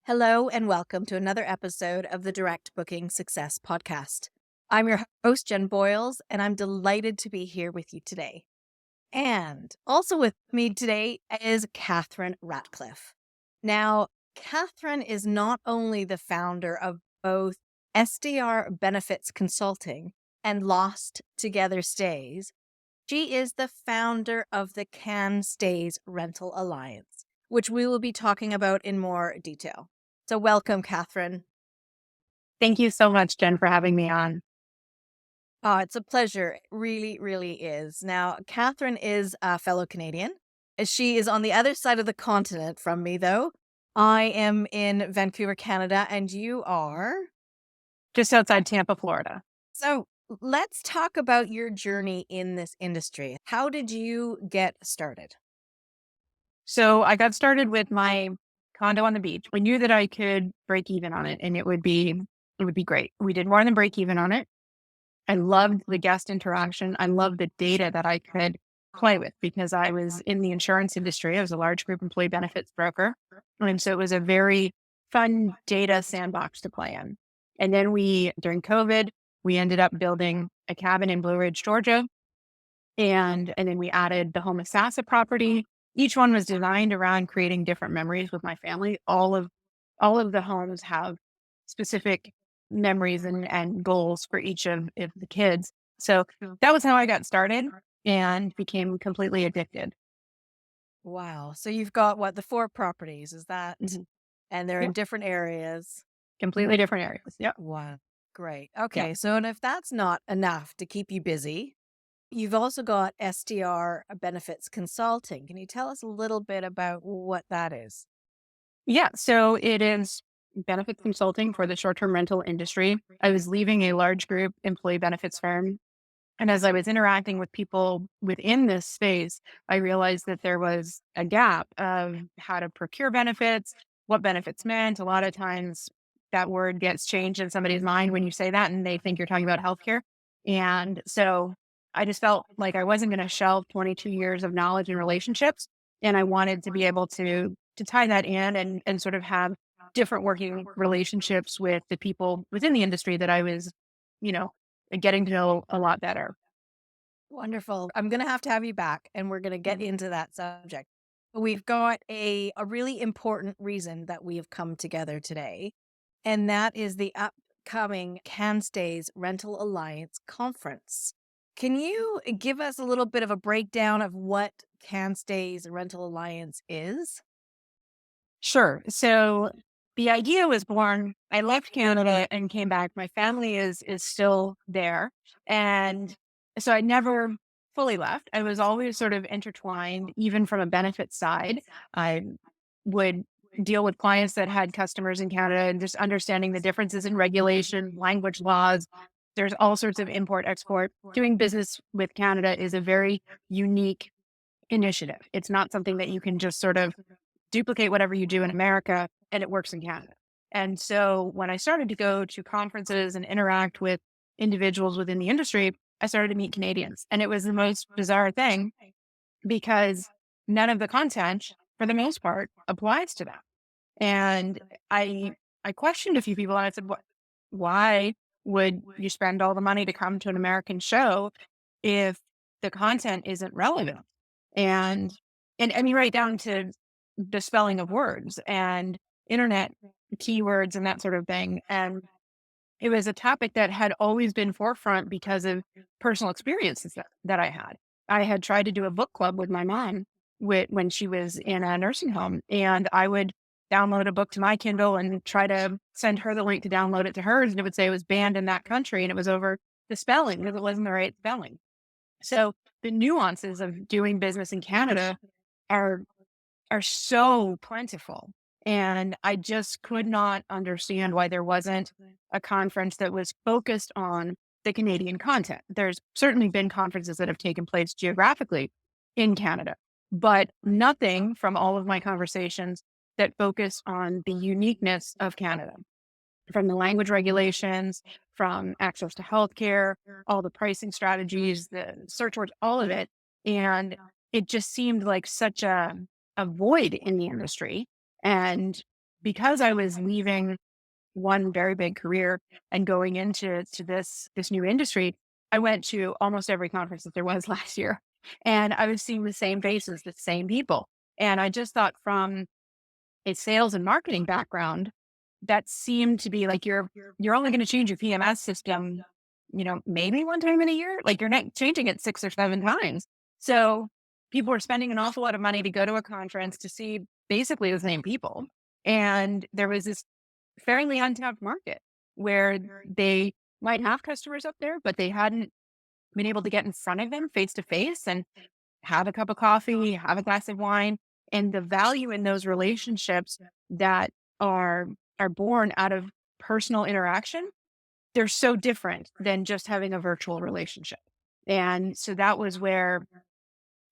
Hello, and welcome to another episode of the Direct Booking Success Podcast. I'm your host, Jen Boyles, and I'm delighted to be here with you today. And also with me today is Catherine Ratcliffe. Now, Catherine is not only the founder of both SDR Benefits Consulting and Lost Together Stays, she is the founder of the CanStays Rental Alliance, which we will be talking about in more detail. So welcome, Catherine. Thank you so much, Jen, for having me on. Oh, it's a pleasure. It really, really is. Now, Catherine is a fellow Canadian. She is on the other side of the continent from me, though. I am in Vancouver, Canada, and you are. Just outside Tampa, Florida. So let's talk about your journey in this industry. How did you get started? So I got started with my condo on the beach. We knew that I could break even on it and it would be great. We did more than break even on it. I loved the guest interaction. I loved the data that I could play with because I was in the insurance industry. I was a large group employee benefits broker. And so it was a very fun data sandbox to play in. And then during COVID, we ended up building a cabin in Blue Ridge, Georgia. And then we added the home Assassa property. Each one was designed around creating different memories with my family. All of the homes have specific memories and goals for each of the kids. So that was how I got started and became completely addicted. Wow. So you've got the four properties? Is that, Mhm. and they're in Yep. different areas? Completely different areas. Yep. Wow. Great. Yeah. Okay. So, and if that's not enough to keep you busy, you've also got SDR Benefits Consulting. Can you tell us a little bit about what that is? Yeah. So it is benefits consulting for the short-term rental industry. I was leaving a large group employee benefits firm. And as I was interacting with people within this space, I realized that there was a gap of how to procure benefits, what benefits meant. A lot of times that word gets changed in somebody's mind when you say that and they think you're talking about healthcare. And so I just felt like I wasn't going to shelve 22 years of knowledge and relationships. And I wanted to be able to tie that in and sort of have different working relationships with the people within the industry that I was, you know, getting to know a lot better. Wonderful. I'm going to have you back and we're going to get into that subject. We've got a really important reason that we have come together today, and that is the upcoming CanStays Rental Alliance Conference. Can you give us a little bit of a breakdown of what CanStays Rental Alliance is? Sure. So the idea was born. I left Canada and came back. My family is still there, and so I never fully left. I was always sort of intertwined, even from a benefit side. I would deal with clients that had customers in Canada and just understanding the differences in regulation, language laws. There's all sorts of import export. Doing business with Canada is a very unique initiative. It's not something that you can just sort of duplicate whatever you do in America and it works in Canada. And so when I started to go to conferences and interact with individuals within the industry, I started to meet Canadians. And it was the most bizarre thing because none of the content, for the most part, applies to them. And I questioned a few people and I said, why would you spend all the money to come to an American show if the content isn't relevant? And and I mean, right down to the spelling of words and internet keywords and that sort of thing. And it was a topic that had always been forefront because of personal experiences that I had. I had tried to do a book club with my mom when she was in a nursing home, and I would download a book to my Kindle and try to send her the link to download it to hers, and it would say it was banned in that country, and it was over the spelling because it wasn't the right spelling. So the nuances of doing business in Canada are are so plentiful. And I just could not understand why there wasn't a conference that was focused on the Canadian content. There's certainly been conferences that have taken place geographically in Canada, but nothing from all of my conversations that focus on the uniqueness of Canada, from the language regulations, from access to healthcare, all the pricing strategies, the search words, all of it. And it just seemed like such a void in the industry. And because I was leaving one very big career and going into this new industry, I went to almost every conference that there was last year. And I was seeing the same faces, the same people. And I just thought from a sales and marketing background, that seemed to be like you're only going to change your PMS system, maybe one time in a year. Like you're not changing it 6 or 7 times. So people are spending an awful lot of money to go to a conference to see basically the same people. And there was this fairly untapped market where they might have customers up there, but they hadn't been able to get in front of them face to face and have a cup of coffee, have a glass of wine, and the value in those relationships that are are born out of personal interaction, they're so different than just having a virtual relationship. And so that was where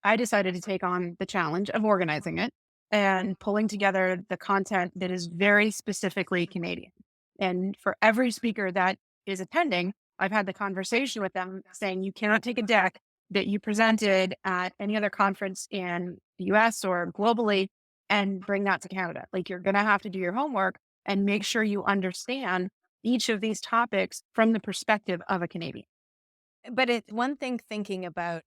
I decided to take on the challenge of organizing it and pulling together the content that is very specifically Canadian. And for every speaker that is attending, I've had the conversation with them saying, you cannot take a deck that you presented at any other conference in the US or globally and bring that to Canada. Like you're going to have to do your homework and make sure you understand each of these topics from the perspective of a Canadian. But it's one thing thinking about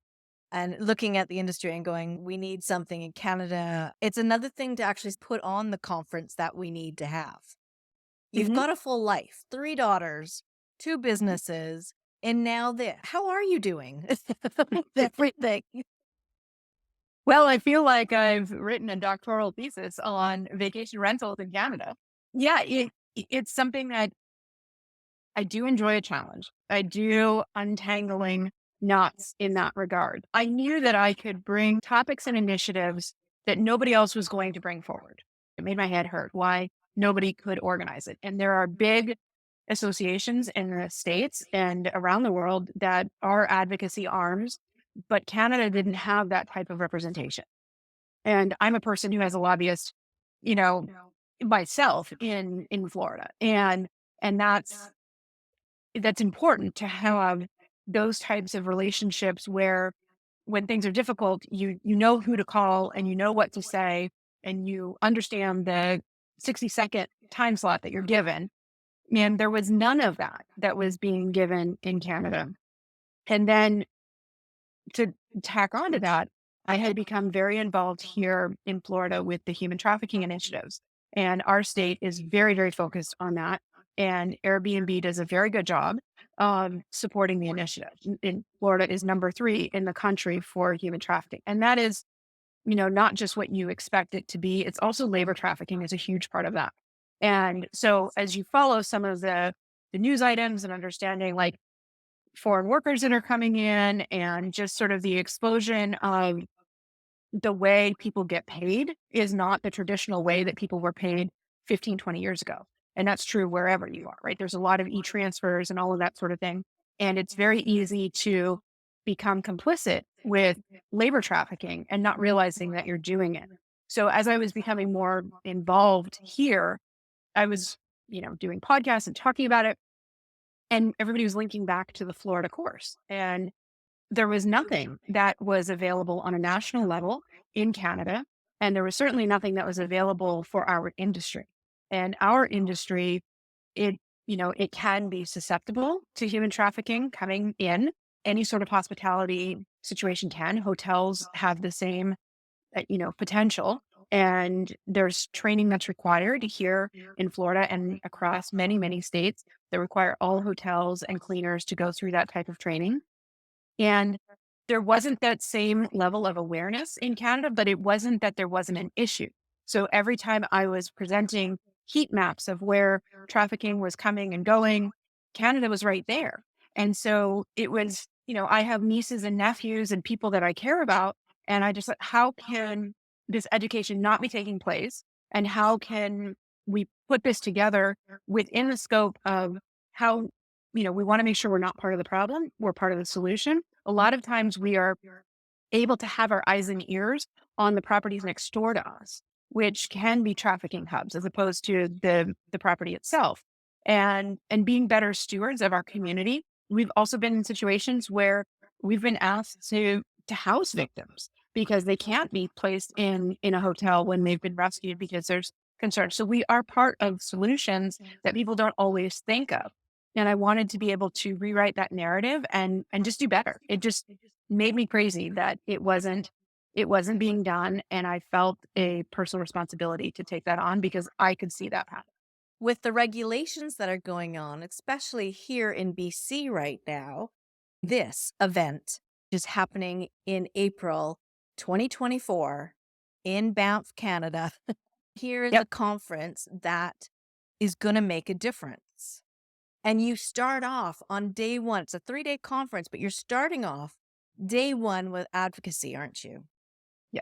and looking at the industry and going, we need something in Canada. It's another thing to actually put on the conference that we need to have. You've Mhm. got a full life, 3 daughters, 2 businesses, and now this. How are you doing with everything? Well, I feel like I've written a doctoral thesis on vacation rentals in Canada. Yeah, it's something that I do enjoy a challenge. I do untangling knots in that regard. I knew that I could bring topics and initiatives that nobody else was going to bring forward. It made my head hurt why nobody could organize it. And there are big associations in the States and around the world that are advocacy arms, but Canada didn't have that type of representation. And I'm a person who has a lobbyist, you know, myself in Florida. And that's important to have those types of relationships where when things are difficult, you know who to call and you know what to say and you understand the 60-second time slot that you're given. And there was none of that that was being given in Canada. And then to tack on to that, I had become very involved here in Florida with the human trafficking initiatives. And our state is very, very focused on that. And Airbnb does a very good job supporting the initiative. Florida is number 3 in the country for human trafficking. And that is, not just what you expect it to be. It's also labor trafficking is a huge part of that. And so as you follow some of the news items and understanding like foreign workers that are coming in and just sort of the explosion of the way people get paid is not the traditional way that people were paid 15, 20 years ago. And that's true wherever you are, right? There's a lot of e-transfers and all of that sort of thing. And it's very easy to become complicit with labor trafficking and not realizing that you're doing it. So as I was becoming more involved here, I was, doing podcasts and talking about it. And everybody was linking back to the Florida course. And there was nothing that was available on a national level in Canada. And there was certainly nothing that was available for our industry. And our industry, it can be susceptible to human trafficking coming in. Any sort of hospitality situation can. Hotels have the same, potential. And there's training that's required here in Florida and across many, many states that require all hotels and cleaners to go through that type of training. And there wasn't that same level of awareness in Canada, but it wasn't that there wasn't an issue. So every time I was presenting heat maps of where trafficking was coming and going, Canada was right there. And so it was, I have nieces and nephews and people that I care about. And I just, how can this education not be taking place? And how can we put this together within the scope of how, we want to make sure we're not part of the problem, we're part of the solution. A lot of times we are able to have our eyes and ears on the properties next door to us, which can be trafficking hubs as opposed to the property itself. And being better stewards of our community. We've also been in situations where we've been asked to house victims because they can't be placed in a hotel when they've been rescued because there's concerns. So we are part of solutions that people don't always think of. And I wanted to be able to rewrite that narrative and just do better. It just made me crazy that it wasn't being done. And I felt a personal responsibility to take that on because I could see that happen. With the regulations that are going on, especially here in BC right now, this event is happening in April 2024 in Banff, Canada. Here is a Yep. conference that is going to make a difference. And you start off on day one. It's a 3-day conference, but you're starting off day one with advocacy, aren't you? Yeah.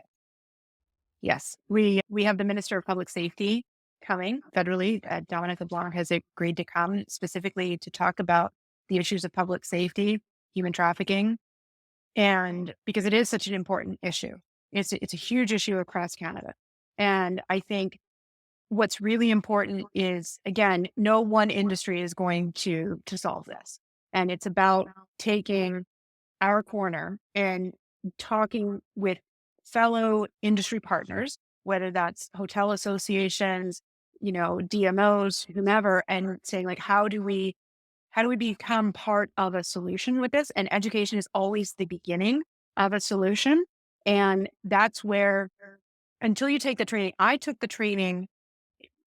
Yes. We have the Minister of Public Safety coming federally. Dominic LeBlanc has agreed to come specifically to talk about the issues of public safety, human trafficking, and because it is such an important issue. It's a huge issue across Canada. And I think what's really important is, again, no one industry is going to solve this. And it's about taking our corner and talking with fellow industry partners, whether that's hotel associations, DMOs, whomever, and saying like, how do we become part of a solution with this? And education is always the beginning of a solution. And that's where, until you take the training, I took the training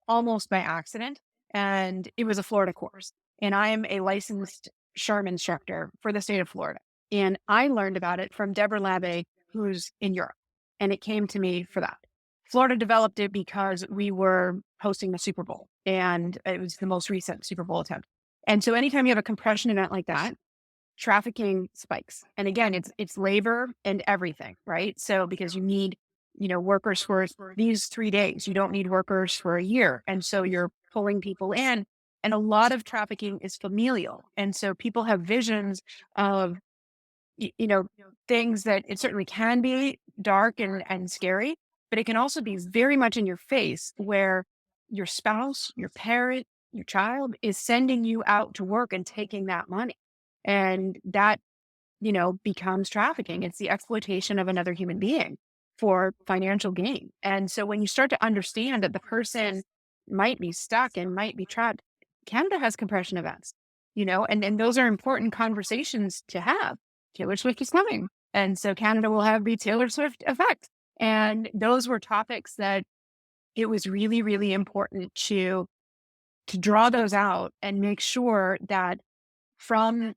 almost by accident, and it was a Florida course. And I am a licensed SHRM instructor for the state of Florida. And I learned about it from Deborah Labbe, who's in Europe. And it came to me for that. Florida developed it because we were hosting the Super Bowl, and it was the most recent Super Bowl attempt. And so anytime you have a compression event like that, trafficking spikes. And again, it's labor and everything, right? So because you need, workers for these 3 days, you don't need workers for a year. And so you're pulling people in. And a lot of trafficking is familial. And so people have visions of, y- you know, things that it certainly can be dark and scary, but it can also be very much in your face where your spouse, your parent, your child is sending you out to work and taking that money. And that, becomes trafficking. It's the exploitation of another human being for financial gain. And so when you start to understand that the person might be stuck and might be trapped, Canada has compression events, and those are important conversations to have. Taylor Swift is coming. And so Canada will have the Taylor Swift effect. And those were topics that it was really, really important to draw those out and make sure that from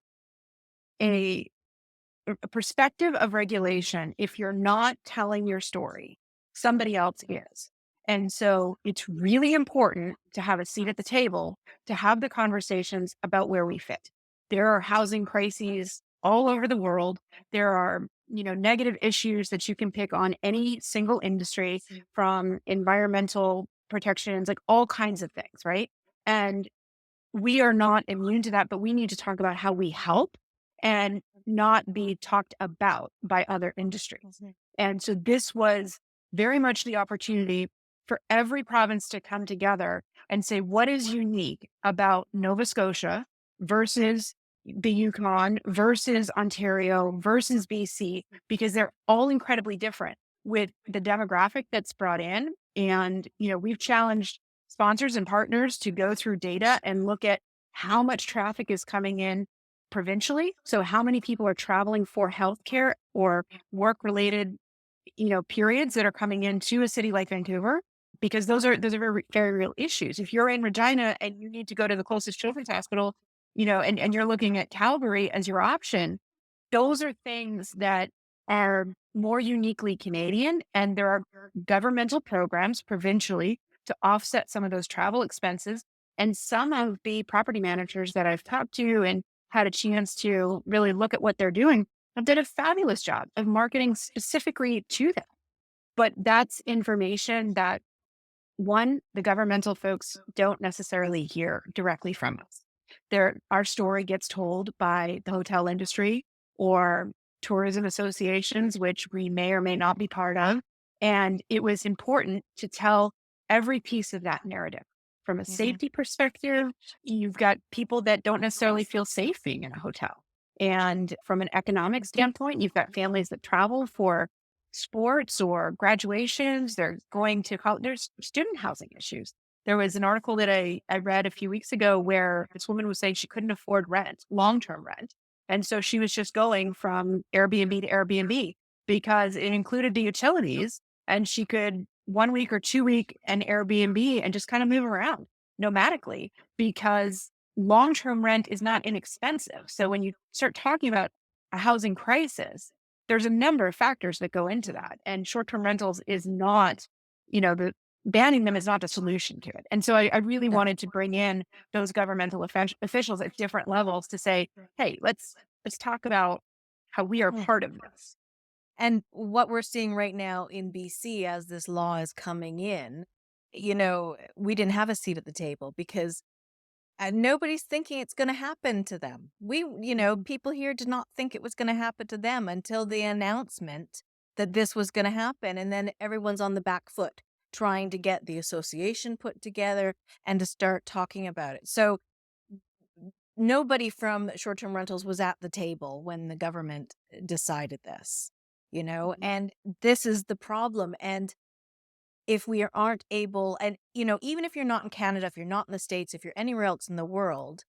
a a perspective of regulation, if you're not telling your story, somebody else is. And so it's really important to have a seat at the table, to have the conversations about where we fit. There are housing crises all over the world. There are, negative issues that you can pick on any single industry, from environmental protections, like all kinds of things, right? And we are not immune to that, but we need to talk about how we help and not be talked about by other industries. Mhm. And so this was very much the opportunity for every province to come together and say, what is unique about Nova Scotia versus the Yukon versus Ontario versus BC, because they're all incredibly different with the demographic that's brought in. And, we've challenged sponsors and partners to go through data and look at how much traffic is coming in provincially. So how many people are traveling for healthcare or work related, periods that are coming into a city like Vancouver, because those are very, very real issues. If you're in Regina and you need to go to the closest children's hospital, and you're looking at Calgary as your option, those are things that are more uniquely Canadian, and there are governmental programs provincially to offset some of those travel expenses. And some of the property managers that I've talked to and had a chance to really look at what they're doing have done a fabulous job of marketing specifically to them. But that's information that, one, the governmental folks don't necessarily hear directly from us. Our story gets told by the hotel industry or tourism associations, which we may or may not be part of. And it was important to tell every piece of that narrative. From a Mhm. safety perspective, you've got people that don't necessarily feel safe being in a hotel. And from an economic standpoint, you've got families that travel for sports or graduations. They're going to college. There's student housing issues. There was an article that I read a few weeks ago where this woman was saying she couldn't afford rent, long-term rent. And so she was just going from Airbnb to Airbnb because it included the utilities, and she could 1 week or 2 week an Airbnb and just kind of move around nomadically, because long-term rent is not inexpensive. So when you start talking about a housing crisis, there's a number of factors that go into that. And short-term rentals is not, the banning them is not the solution to it. And so I really No. wanted to bring in those governmental officials at different levels to say, hey, let's talk about how we are Mm. part of this. And what we're seeing right now in BC as this law is coming in, we didn't have a seat at the table because nobody's thinking it's going to happen to them. People here did not think it was going to happen to them until the announcement that this was going to happen. And then everyone's on the back foot trying to get the association put together and to start talking about it. So nobody from short term rentals was at the table when the government decided this, Mhm. and this is the problem. And if we aren't able, and, even if you're not in Canada, if you're not in the States, if you're anywhere else in the world,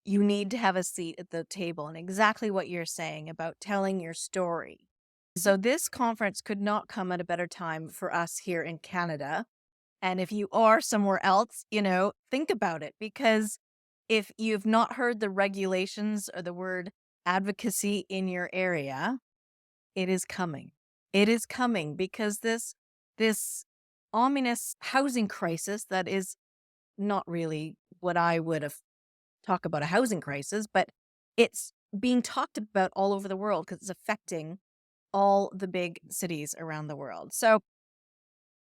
you need to have a seat at the table. And exactly what you're saying about telling your story. So this conference could not come at a better time for us here in Canada. And if you are somewhere else, think about it, because if you've not heard the regulations or the word advocacy in your area, it is coming. It is coming because this ominous housing crisis that is not really what I would have talk about a housing crisis, but it's being talked about all over the world because it's affecting all the big cities around the world. So,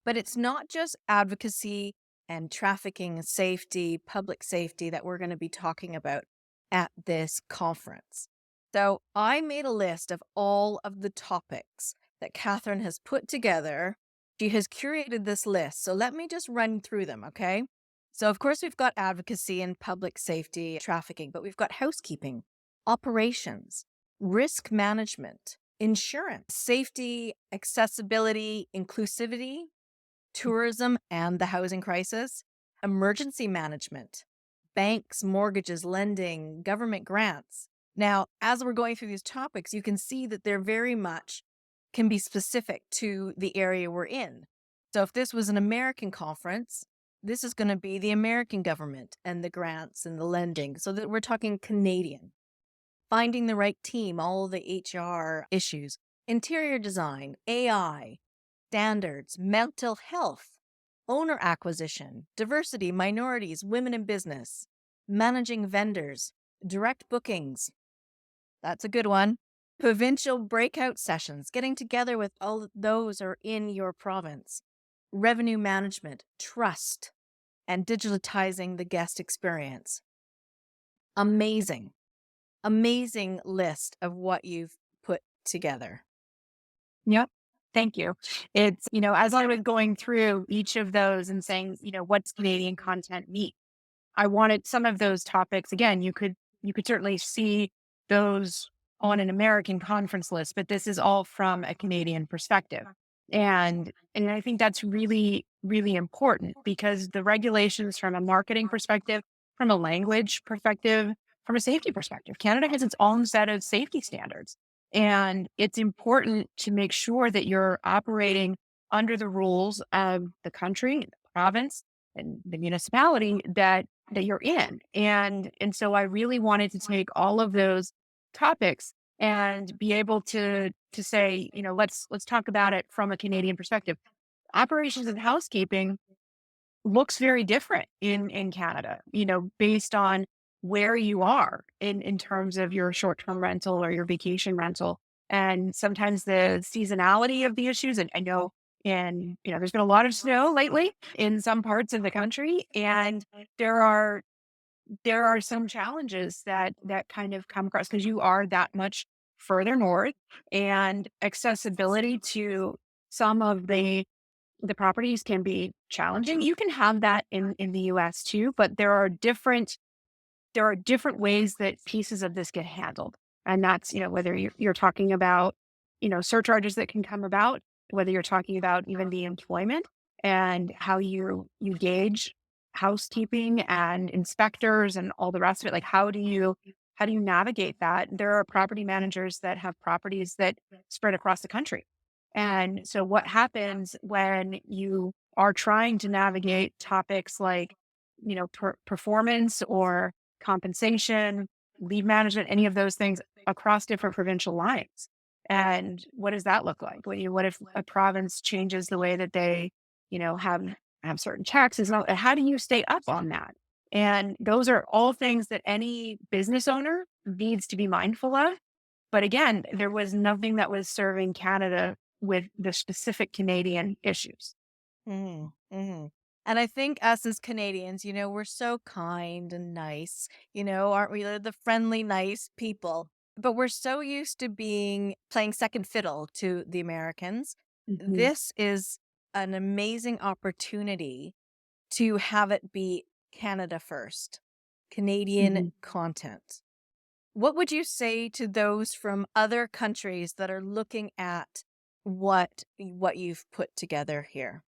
but it's not just advocacy and trafficking safety, public safety that we're going to be talking about at this conference. So I made a list of all of the topics that Catherine has put together. She has curated this list. So let me just run through them, okay? So, of course, we've got advocacy and public safety, trafficking, but we've got housekeeping, operations, risk management, insurance, safety, accessibility, inclusivity, tourism and the housing crisis, emergency management, banks, mortgages, lending, government grants. Now, as we're going through these topics, you can see that they're very much can be specific to the area we're in. So if this was an American conference, this is going to be the American government and the grants and the lending. So that we're talking Canadian. Finding the right team, all the HR issues, interior design, AI, standards, mental health, owner acquisition, diversity, minorities, women in business, managing vendors, direct bookings. That's a good one. Provincial breakout sessions, getting together with all of those are in your province. Revenue management, trust, and digitizing the guest experience. Amazing, amazing list of what you've put together. Yep. Thank you. It's, as I was going through each of those and saying, what's Canadian content mean? I wanted some of those topics. Again, you could certainly see those on an American conference list, but this is all from a Canadian perspective. And I think that's really, really important because the regulations from a marketing perspective, from a language perspective, from a safety perspective, Canada has its own set of safety standards. And it's important to make sure that you're operating under the rules of the country, the province, and the municipality that you're in. And so I really wanted to take all of those topics and be able to say, let's talk about it from a Canadian perspective. Operations and housekeeping looks very different in Canada, based on where you are in terms of your short-term rental or your vacation rental. And sometimes the seasonality of the issues, and I know there's been a lot of snow lately in some parts of the country, and there are there are some challenges that kind of come across because you are that much further north, and accessibility to some of the properties can be challenging. You can have that in the US too, but there are different ways that pieces of this get handled. And that's, whether you're talking about, surcharges that can come about, whether you're talking about even the employment and how you gauge housekeeping and inspectors and all the rest of it. Like how do you navigate that? There are property managers that have properties that spread across the country. And so what happens when you are trying to navigate topics like, performance or compensation, leave management, any of those things across different provincial lines? And what does that look like? What if a province changes the way that they, have certain taxes? And how do you stay up on that? And those are all things that any business owner needs to be mindful of. But again, there was nothing that was serving Canada with the specific Canadian issues. Mhm, mhm. And I think us as Canadians, we're so kind and nice, aren't we? The friendly, nice people. But we're so used to playing second fiddle to the Americans. Mhm, This is an amazing opportunity to have it be Canada first, Canadian mhm. content. What would you say to those from other countries that are looking at what you've put together here?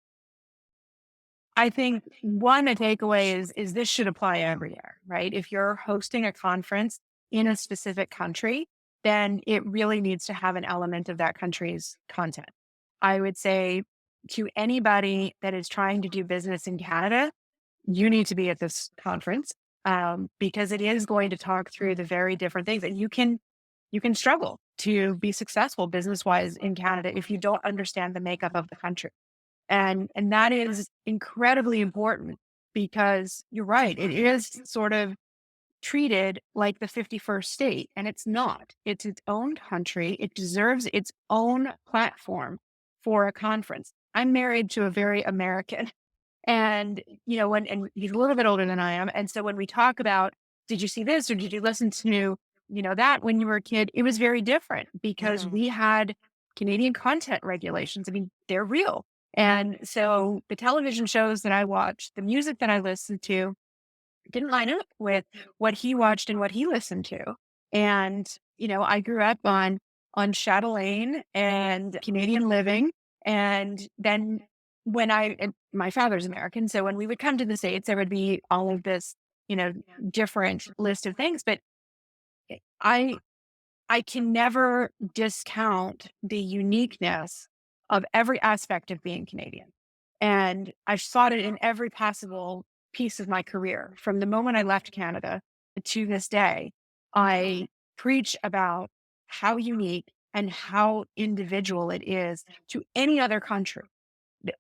I think one a takeaway is this should apply everywhere, right? If you're hosting a conference in a specific country, then it really needs to have an element of that country's content. I would say to anybody that is trying to do business in Canada, you need to be at this conference, because it is going to talk through the very different things, and you can struggle to be successful business wise in Canada if you don't understand the makeup of the country. And that is incredibly important because you're right. It is sort of treated like the 51st state, and it's not. It's its own country. It deserves its own platform for a conference. I'm married to a very American and, and he's a little bit older than I am. And so when we talk about, did you see this or did you listen to, that when you were a kid, it was very different because Mhm. we had Canadian content regulations. I mean, they're real. And so the television shows that I watched, the music that I listened to didn't line up with what he watched and what he listened to. And, I grew up on Chatelaine and Canadian Living. And then and my father's American. So when we would come to the States, there would be all of this, you know, different list of things. But I I can never discount the uniqueness of every aspect of being Canadian. And I've sought it in every possible piece of my career. From the moment I left Canada to this day, I preach about how unique and how individual it is to any other country.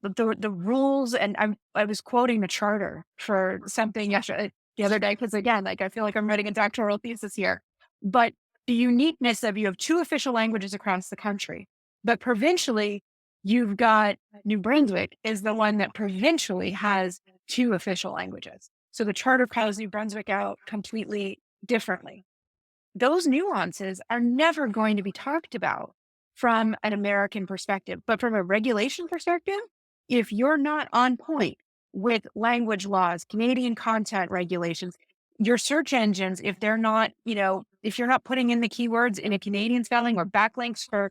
The rules, and I was quoting the charter for something yesterday, the other day, because again, like I feel like I'm writing a doctoral thesis here. But the uniqueness of you have two official languages across the country, but provincially, you've got New Brunswick is the one that provincially has two official languages. So the charter calls New Brunswick out completely differently. Those nuances are never going to be talked about from an American perspective. But from a regulation perspective, if you're not on point with language laws, Canadian content regulations, your search engines, if they're not, if you're not putting in the keywords in a Canadian spelling or backlinks for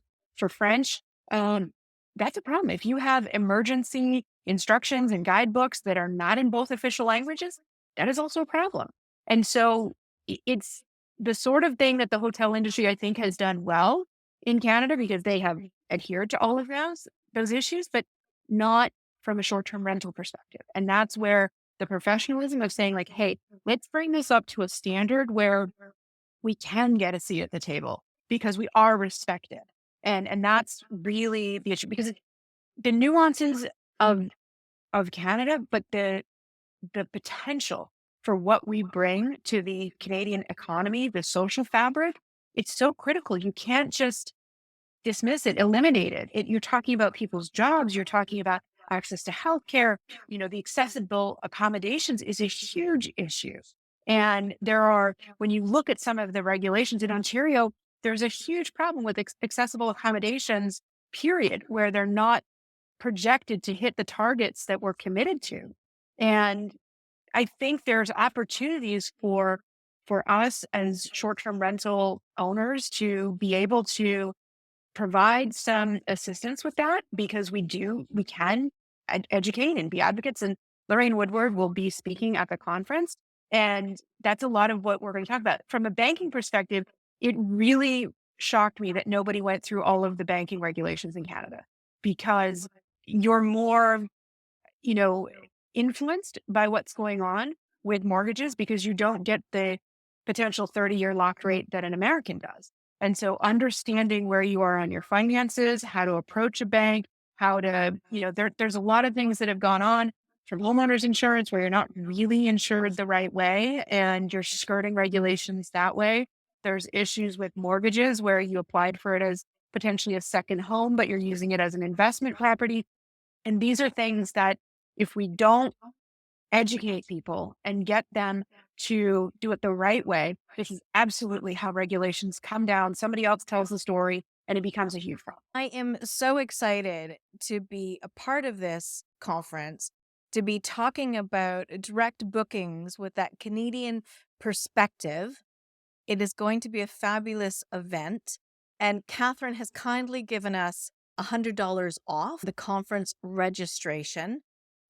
French, um, that's a problem. If you have emergency instructions and guidebooks that are not in both official languages, that is also a problem. And so it's the sort of thing that the hotel industry, I think, has done well in Canada because they have adhered to all of those issues, but not from a short-term rental perspective. And that's where the professionalism of saying like, hey, let's bring this up to a standard where we can get a seat at the table because we are respected. And that's really the issue because the nuances of Canada, but the potential for what we bring to the Canadian economy, the social fabric, it's so critical. You can't just dismiss it, eliminate it. You're talking about people's jobs. You're talking about access to healthcare. The accessible accommodations is a huge issue. And when you look at some of the regulations in Ontario, there's a huge problem with accessible accommodations, period, where they're not projected to hit the targets that we're committed to. And I think there's opportunities for us as short-term rental owners to be able to provide some assistance with that because we can educate and be advocates. And Lorraine Woodward will be speaking at the conference. And that's a lot of what we're going to talk about. From a banking perspective, it really shocked me that nobody went through all of the banking regulations in Canada because you're more, you know, influenced by what's going on with mortgages because you don't get the potential 30-year locked rate that an American does. And so understanding where you are on your finances, how to approach a bank, how to, there's a lot of things that have gone on from homeowners insurance where you're not really insured the right way and you're skirting regulations that way. There's issues with mortgages where you applied for it as potentially a second home, but you're using it as an investment property. And these are things that if we don't educate people and get them to do it the right way, this is absolutely how regulations come down. Somebody else tells the story and it becomes a huge problem. I am so excited to be a part of this conference, to be talking about direct bookings with that Canadian perspective. It is going to be a fabulous event. And Catherine has kindly given us $100 off the conference registration.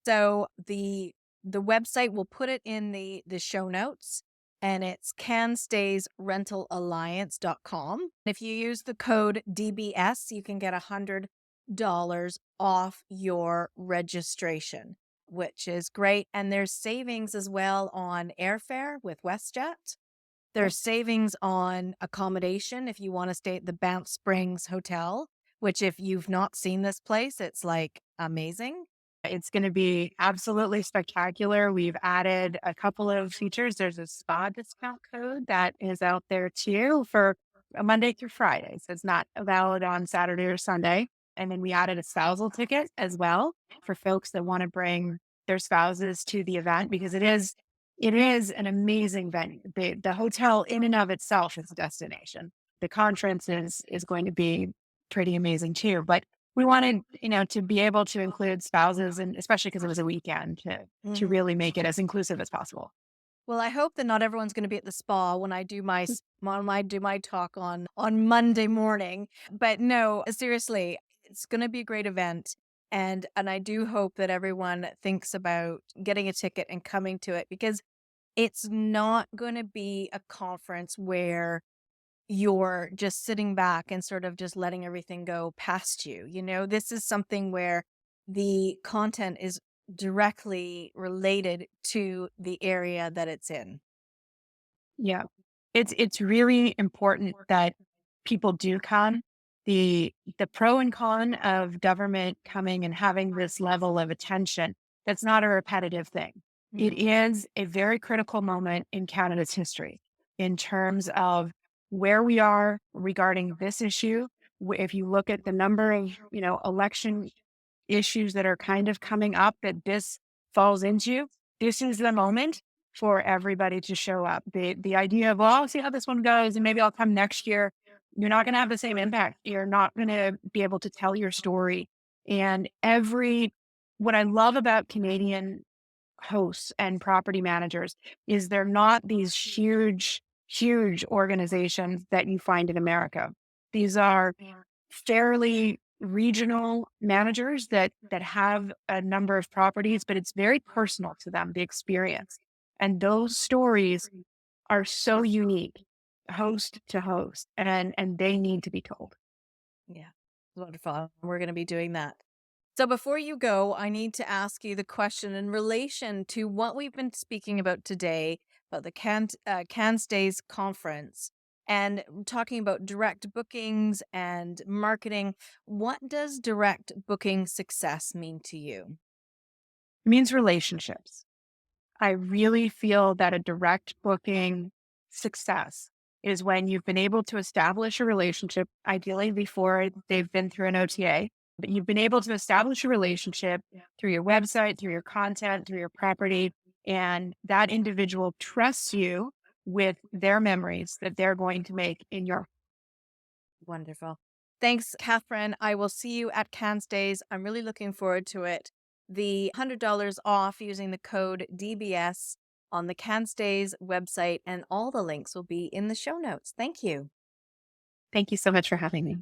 So the website, we'll put it in the show notes, and it's CanStaysRentalAlliance.com. If you use the code DBS, you can get $100 off your registration, which is great. And there's savings as well on airfare with WestJet. There's savings on accommodation if you want to stay at the Banff Springs Hotel, which if you've not seen this place, it's like amazing. It's going to be absolutely spectacular. We've added a couple of features. There's a spa discount code that is out there too for a Monday through Friday. So it's not valid on Saturday or Sunday. And then we added a spousal ticket as well for folks that want to bring their spouses to the event because it is an amazing venue. The hotel in and of itself is a destination. The conference is going to be pretty amazing too. But we wanted, to be able to include spouses and especially because it was a weekend to Mhm. really make it as inclusive as possible. Well, I hope that not everyone's going to be at the spa when I do my talk on Monday morning. But no, seriously, it's going to be a great event, and I do hope that everyone thinks about getting a ticket and coming to it because it's not going to be a conference where you're just sitting back and sort of just letting everything go past you. This is something where the content is directly related to the area that it's in. Yeah. It's really important that people do come. The pro and con of government coming and having this level of attention, that's not a repetitive thing. It Mhm. is a very critical moment in Canada's history in terms of where we are regarding this issue. If you look at the number of, election issues that are kind of coming up that this falls into, this is the moment for everybody to show up. The idea of, well, I'll see how this one goes and maybe I'll come next year. You're not going to have the same impact. You're not going to be able to tell your story. And what I love about Canadian hosts and property managers is they're not these huge, huge organizations that you find in America. These are fairly regional managers that have a number of properties, but it's very personal to them, the experience. And those stories are so unique, host to host, and they need to be told. Yeah, wonderful. We're going to be doing that. So before you go, I need to ask you the question in relation to what we've been speaking about today about the CanStays conference and talking about direct bookings and marketing. What does direct booking success mean to you? It means relationships. I really feel that a direct booking success is when you've been able to establish a relationship, ideally before they've been through an OTA, but you've been able to establish a relationship through your website, through your content, through your property, and that individual trusts you with their memories that they're going to make in your. Wonderful. Thanks, Catherine. I will see you at CanStays. I'm really looking forward to it. The $100 off using the code DBS on the CanStays website, and all the links will be in the show notes. Thank you. Thank you so much for having me.